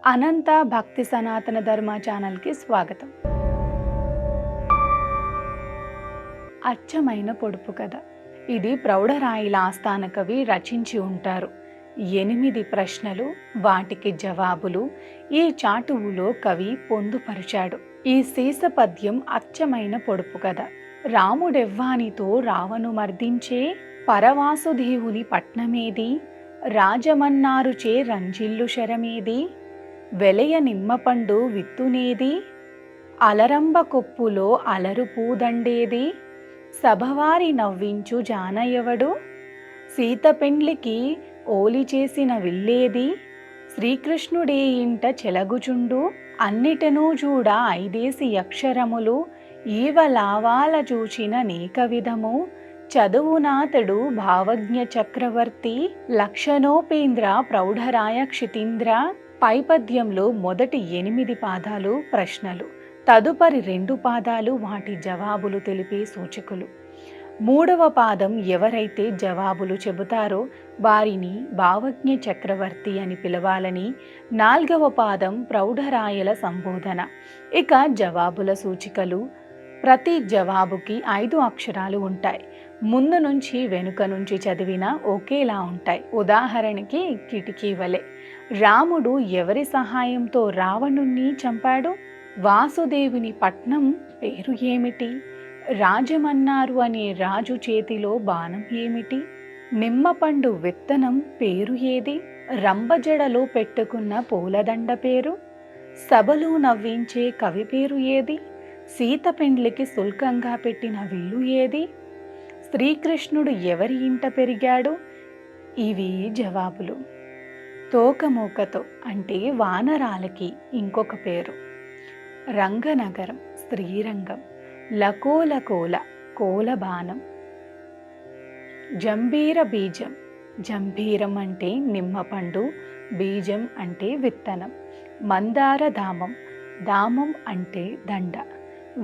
అనంత భక్తి సనాతన ధర్మ ఛానల్కి స్వాగతం. అచ్చమైన పొడుపు కథ. ఇది ప్రౌఢరాయిల ఆస్థాన కవి రచించి ఉంటారు. 8 ప్రశ్నలు, వాటికి జవాబులు ఈ చాటువులో కవి పొందుపరిచాడు. ఈ సీస పద్యం అచ్చమైన పొడుపు కథ. రాముడెవ్వానితో రావణు మర్దించే పరవాసుదేవుని పట్నమేది, రాజమన్నారుచే రంజిల్లు శరమేది, వెలయ నిమ్మపండు విత్తునేది, అలరంబ కొప్పులో అలరు పూదండేది, సభవారి నవ్వించు జానయవడు, సీత పెండ్లికి ఓలి చేసిన విల్లేది, శ్రీకృష్ణుడే ఇంట చెలగుచుండు, అన్నిటనూ చూడ 5 అక్షరములు, ఈవ లావాల చూచిన నేక విధము, చదువునాతడు భావజ్ఞ చక్రవర్తి, లక్షణోపేంద్ర ప్రౌఢరాయ క్షితీంద్ర. పై పద్యంలో మొదటి 8 పాదాలు ప్రశ్నలు, తదుపరి 2 పాదాలు వాటి జవాబులు తెలిపే సూచకులు. 3వ పాదం ఎవరైతే జవాబులు చెబుతారో వారిని భావజ్ఞ చక్రవర్తి అని పిలవాలని, 4వ పాదం ప్రౌఢరాయల సంబోధన. ఇక జవాబుల సూచికలు. ప్రతి జవాబుకి 5 అక్షరాలు ఉంటాయి. ముందు నుంచి వెనుక నుంచి చదివినా ఒకేలా ఉంటాయి. ఉదాహరణకి కిటికీ వలె. రాముడు ఎవరి సహాయంతో రావణుణ్ణి చంపాడు? వాసుదేవుని పట్నం పేరు ఏమిటి? రాజమన్నారు అనే రాజు చేతిలో బాణం ఏమిటి? నిమ్మపండు విత్తనం పేరు ఏది? రంబజడలో పెట్టుకున్న పూలదండ పేరు? సభలో నవ్వించే కవి పేరు ఏది? సీత పెండ్లికి సుల్కంగా పెట్టిన విల్లు ఏది? శ్రీకృష్ణుడు ఎవరి ఇంట పెరిగాడు? ఇవి జవాబులు. తోకమూకతో అంటే వానరాలకి ఇంకొక పేరు. రంగనగరం శ్రీరంగం, లకోలకోల కోలబాణం. జంబీర బీజం, జంబీరం అంటే నిమ్మపండు, బీజం అంటే విత్తనం. మందార ధామం, ధామం అంటే దండ.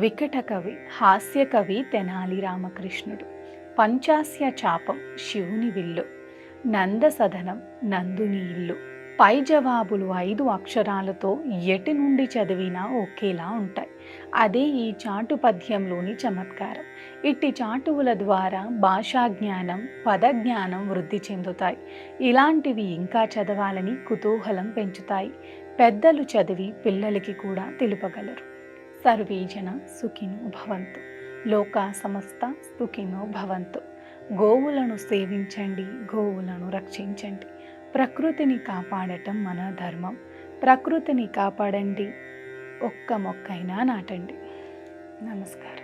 వికట కవి హాస్య కవి తెనాలి రామకృష్ణుడు. పంచాస్య చాపం శివుని విల్లు. నందసదనం నందుని ఇల్లు. పై జవాబులు 5 అక్షరాలతో ఎటి నుండి చదివినా ఒకేలా ఉంటాయి. అదే ఈ చాటు పద్యంలోని చమత్కారం. ఇట్టి చాటువుల ద్వారా భాషా జ్ఞానం, పదజ్ఞానం వృద్ధి చెందుతాయి. ఇలాంటివి ఇంకా చదవాలని కుతూహలం పెంచుతాయి. పెద్దలు చదివి పిల్లలకి కూడా తెలుపగలరు. సర్వే జన సుఖినో భవంతు. లోకా సమస్త సుఖినో భవంతు. గోవులను సేవించండి, గోవులను రక్షించండి. ప్రకృతిని కాపాడటం మన ధర్మం. ప్రకృతిని కాపాడండి, ఒక్క మొక్కైనా నాటండి. నమస్కారం.